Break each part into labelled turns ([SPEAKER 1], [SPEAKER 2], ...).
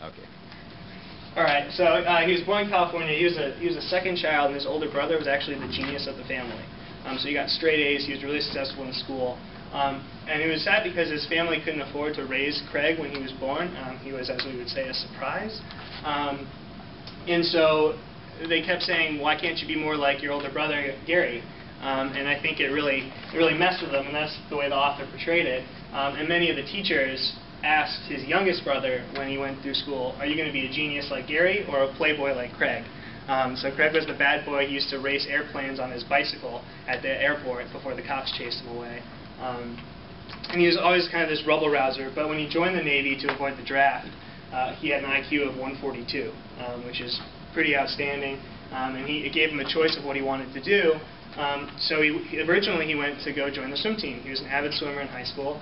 [SPEAKER 1] Okay.
[SPEAKER 2] All right. So he was born in California. He was a second child, and his older brother was actually the genius of the family. So he got straight A's. He was really successful in school. And it was sad because his family couldn't afford to raise Craig when he was born. He was, as we would say, a surprise. And so they kept saying, "Why can't you be more like your older brother, Gary?" And I think it really messed with him, and that's the way the author portrayed it. And many of the teachers asked his youngest brother when he went through school, "Are you going to be a genius like Gary or a playboy like Craig?" So Craig was the bad boy. He used to race airplanes on his bicycle at the airport before the cops chased him away. And he was always kind of this rebel-rouser, but when he joined the Navy to avoid the draft, he had an IQ of 142, which is pretty outstanding, and it gave him a choice of what he wanted to do. So originally he went to go join the swim team. He was an avid swimmer in high school.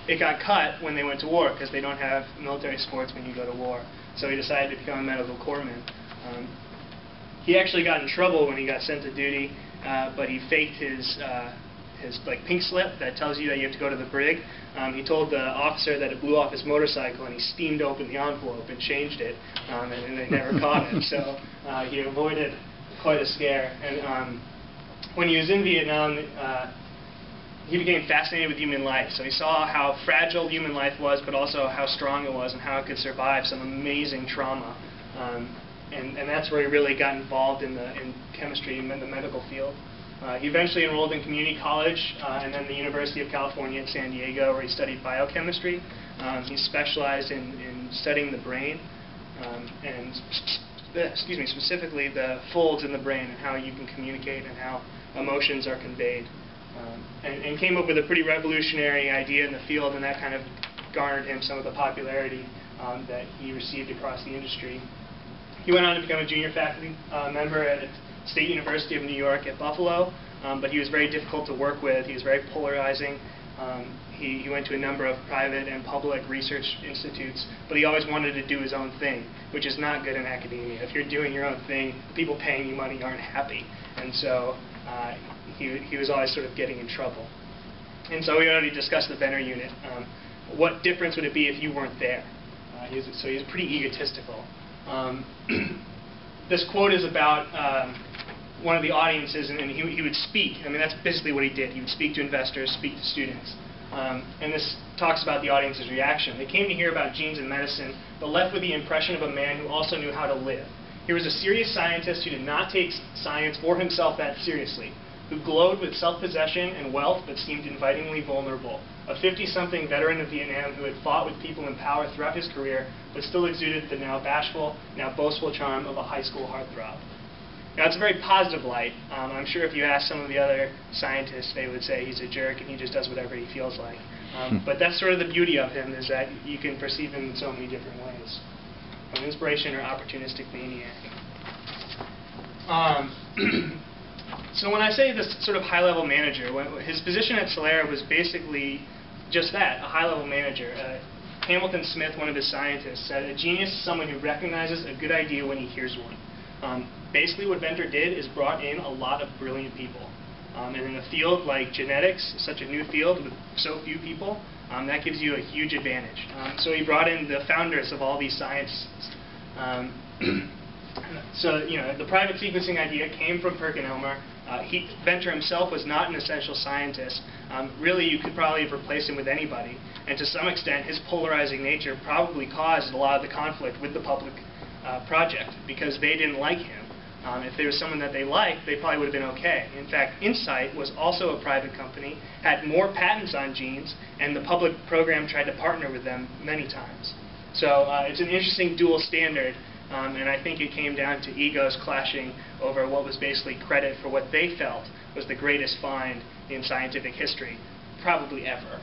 [SPEAKER 2] It got cut when they went to war because they don't have military sports when you go to war. So he decided to become a medical corpsman. He actually got in trouble when he got sent to duty, but he faked his like pink slip that tells you that you have to go to the brig. He told the officer that it blew off his motorcycle, and he steamed open the envelope and changed it, and they never caught him. So he avoided quite a scare. And when he was in Vietnam, he became fascinated with human life. So he saw how fragile human life was, but also how strong it was and how it could survive some amazing trauma. And that's where he really got involved in chemistry and the medical field. He eventually enrolled in community college and then the University of California at San Diego, where he studied biochemistry. He specialized in studying the brain and specifically the folds in the brain and how you can communicate and how emotions are conveyed. And came up with a pretty revolutionary idea in the field, and that kind of garnered him some of the popularity that he received across the industry. He went on to become a junior faculty member at State University of New York at Buffalo, but he was very difficult to work with. He was very polarizing. He went to a number of private and public research institutes, but he always wanted to do his own thing, which is not good in academia. If you're doing your own thing, the people paying you money aren't happy. And so he was always sort of getting in trouble. And so we already discussed the Venner unit. What difference would it be if you weren't there? So he was pretty egotistical. This quote is about one of the audiences, and he would speak. I mean, that's basically what he did. He would speak to investors, speak to students. And this talks about the audience's reaction. They came to hear about genes and medicine, but left with the impression of a man who also knew how to live. He was a serious scientist who did not take science or himself that seriously, who glowed with self-possession and wealth but seemed invitingly vulnerable. A 50-something veteran of Vietnam who had fought with people in power throughout his career, but still exuded the now bashful, now boastful charm of a high school heartthrob. Now, it's a very positive light. I'm sure if you ask some of the other scientists, they would say he's a jerk and he just does whatever he feels like. But that's sort of the beauty of him, is that you can perceive him in so many different ways. An inspiration or opportunistic maniac. So when I say this sort of high-level manager, his position at Solera was basically just that, a high-level manager. Hamilton Smith, one of his scientists, said a genius is someone who recognizes a good idea when he hears one. Basically what Venter did is brought in a lot of brilliant people. And in a field like genetics, such a new field with so few people, that gives you a huge advantage. So he brought in the founders of all these sciences. So, the private sequencing idea came from PerkinElmer. Venter himself was not an essential scientist. Really, you could probably have replaced him with anybody. And to some extent, his polarizing nature probably caused a lot of the conflict with the public project, because they didn't like him. If there was someone that they liked, they probably would have been okay. In fact, Insight was also a private company, had more patents on genes, and the public program tried to partner with them many times. So it's an interesting dual standard, and I think it came down to egos clashing over what was basically credit for what they felt was the greatest find in scientific history, probably ever.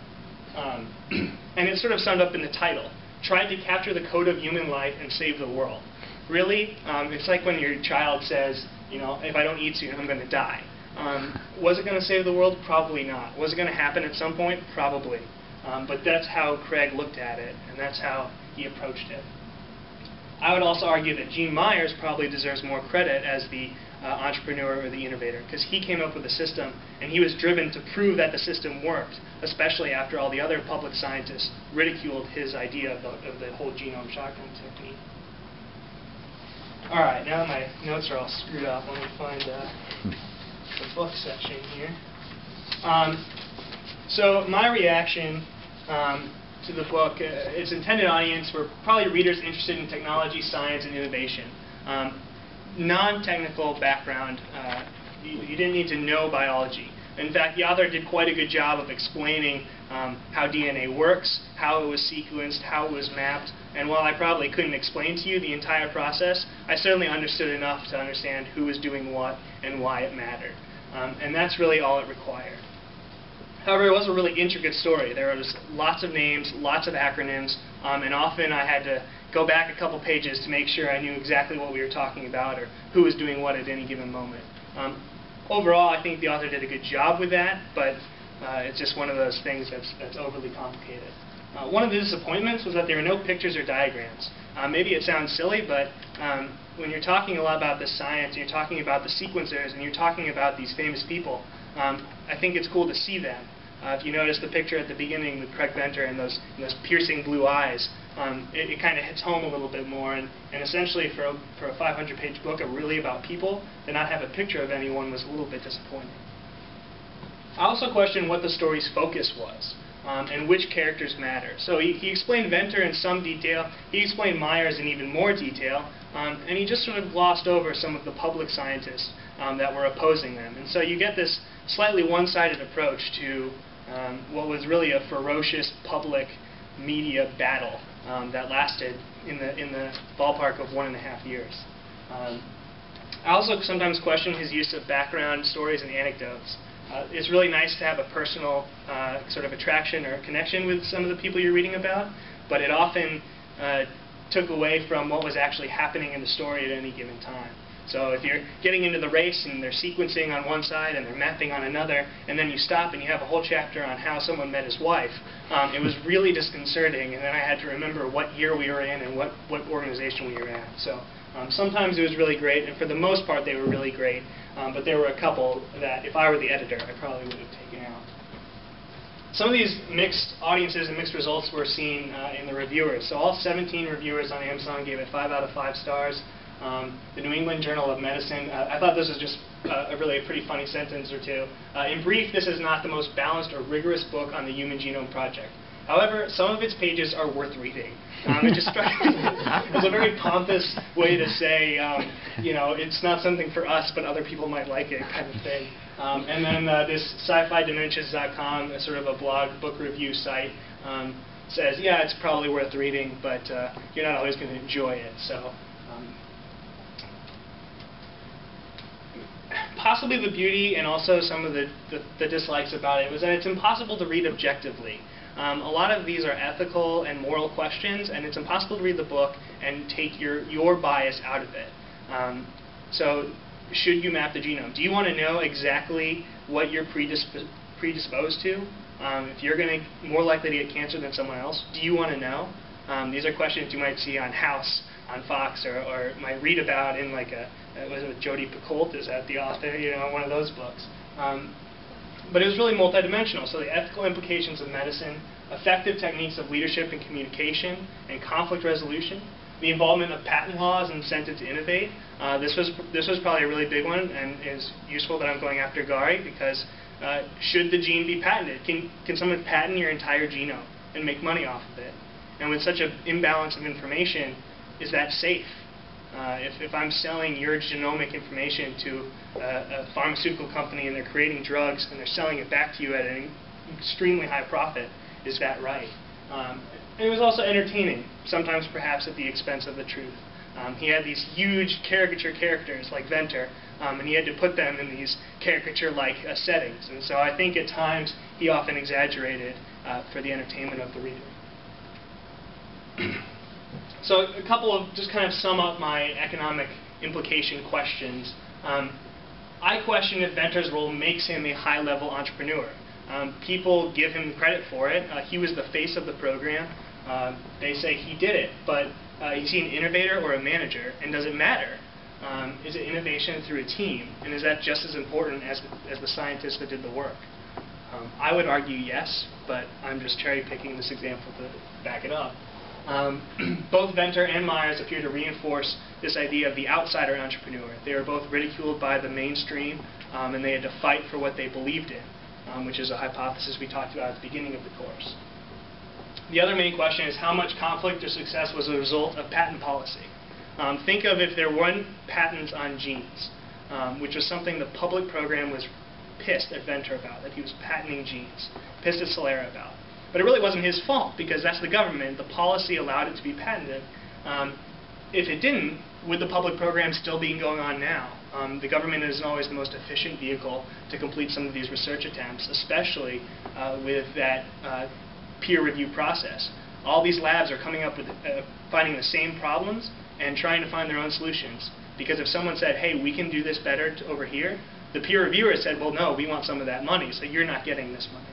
[SPEAKER 2] And it's sort of summed up in the title, tried to capture the code of human life and save the world. Really, it's like when your child says, if I don't eat soon, I'm going to die. Was it going to save the world? Probably not. Was it going to happen at some point? Probably. But that's how Craig looked at it, and that's how he approached it. I would also argue that Gene Myers probably deserves more credit as the entrepreneur or the innovator, because he came up with a system, and he was driven to prove that the system worked, especially after all the other public scientists ridiculed his idea of the whole genome shotgun technique. All right, now my notes are all screwed up. Let me find the book section here. So my reaction to the book, its intended audience were probably readers interested in technology, science, and innovation. Non-technical background, you didn't need to know biology. In fact, the author did quite a good job of explaining how DNA works, how it was sequenced, how it was mapped, and while I probably couldn't explain to you the entire process, I certainly understood enough to understand who was doing what and why it mattered. And that's really all it required. However, it was a really intricate story. There was lots of names, lots of acronyms, and often I had to go back a couple pages to make sure I knew exactly what we were talking about or who was doing what at any given moment. Overall, I think the author did a good job with that, but it's just one of those things that's overly complicated. One of the disappointments was that there were no pictures or diagrams. Maybe it sounds silly, but when you're talking a lot about the science, and you're talking about the sequencers, and you're talking about these famous people, I think it's cool to see them. If you notice the picture at the beginning with Craig Venter and those piercing blue eyes, it kind of hits home a little bit more. And essentially, for a 500-page book really about people, to not have a picture of anyone was a little bit disappointing. I also questioned what the story's focus was. And which characters matter. So he explained Venter in some detail, he explained Myers in even more detail, and he just sort of glossed over some of the public scientists that were opposing them. And so you get this slightly one-sided approach to what was really a ferocious public media battle that lasted in the ballpark of 1.5 years. I also sometimes question his use of background stories and anecdotes. It's really nice to have a personal sort of attraction or connection with some of the people you're reading about, but it often took away from what was actually happening in the story at any given time. So if you're getting into the race and they're sequencing on one side and they're mapping on another, and then you stop and you have a whole chapter on how someone met his wife, it was really disconcerting, and then I had to remember what year we were in and what organization we were at. So sometimes it was really great, and for the most part they were really great, but there were a couple that if I were the editor I probably would have taken out. Some of these mixed audiences and mixed results were seen in the reviewers. So all 17 reviewers on Amazon gave it 5 out of 5 stars. The New England Journal of Medicine, I thought this was just really a pretty funny sentence or two. In brief, this is not the most balanced or rigorous book on the Human Genome Project. However, some of its pages are worth reading. It just struck me as a very pompous way to say, you know, it's not something for us, but other people might like it, kind of thing. And then this sci-fi-dementias.com, sort of a blog book review site, says, yeah, it's probably worth reading, but you're not always going to enjoy it. So. Possibly the beauty and also some of the dislikes about it was that it's impossible to read objectively. A lot of these are ethical and moral questions, and it's impossible to read the book and take your bias out of it. So should you map the genome? Do you want to know exactly what you're predisposed to? If you're going to more likely to get cancer than someone else, do you want to know? These are questions you might see on House, on Fox, or might read about in like was it Jodi Picoult, is that the author, you know, one of those books. But it was really multidimensional. So the ethical implications of medicine, effective techniques of leadership and communication, and conflict resolution, the involvement of patent laws and incentive to innovate. This was probably a really big one, and is useful that I'm going after Gary, because should the gene be patented? Can someone patent your entire genome and make money off of it? And with such an imbalance of information, is that safe? If I'm selling your genomic information to a pharmaceutical company and they're creating drugs and they're selling it back to you at an extremely high profit, is that right? And it was also entertaining, sometimes perhaps at the expense of the truth. He had these huge caricature characters like Venter, and he had to put them in these caricature-like settings. And so I think at times he often exaggerated for the entertainment of the reader. So a couple of, just kind of sum up my economic implication questions. I question if Venter's role makes him a high-level entrepreneur. People give him credit for it. He was the face of the program. They say he did it, but is he an innovator or a manager, and does it matter? Is it innovation through a team? And is that just as important as the scientists that did the work? I would argue yes, but I'm just cherry-picking this example to back it up. Both Venter and Myers appear to reinforce this idea of the outsider entrepreneur. They were both ridiculed by the mainstream, and they had to fight for what they believed in, which is a hypothesis we talked about at the beginning of the course. The other main question is how much conflict or success was a result of patent policy. Think of if there weren't patents on genes, which was something the public program was pissed at Venter about, that he was patenting genes, pissed at Solera about. But it really wasn't his fault, because that's the government. The policy allowed it to be patented. If it didn't, would the public program still be going on now? The government isn't always the most efficient vehicle to complete some of these research attempts, especially with that peer review process. All these labs are coming up with finding the same problems and trying to find their own solutions. Because if someone said, hey, we can do this better over here, the peer reviewer said, well, no, we want some of that money, so you're not getting this money.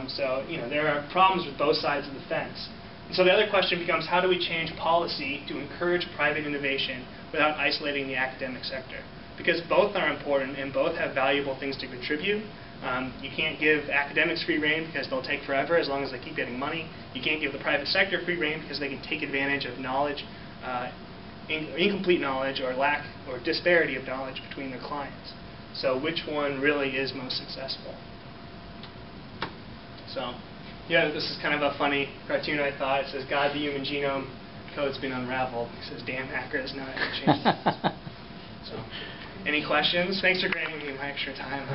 [SPEAKER 2] So there are problems with both sides of the fence. And so the other question becomes, how do we change policy to encourage private innovation without isolating the academic sector? Because both are important and both have valuable things to contribute. You can't give academics free rein because they'll take forever as long as they keep getting money. You can't give the private sector free rein because they can take advantage of knowledge, incomplete knowledge or lack or disparity of knowledge between their clients. So which one really is most successful? So yeah, this is kind of a funny cartoon, I thought. It says, God, the human genome code's been unraveled. It says, damn hackers, now I have to change that. So, any questions? Thanks for granting me my extra time.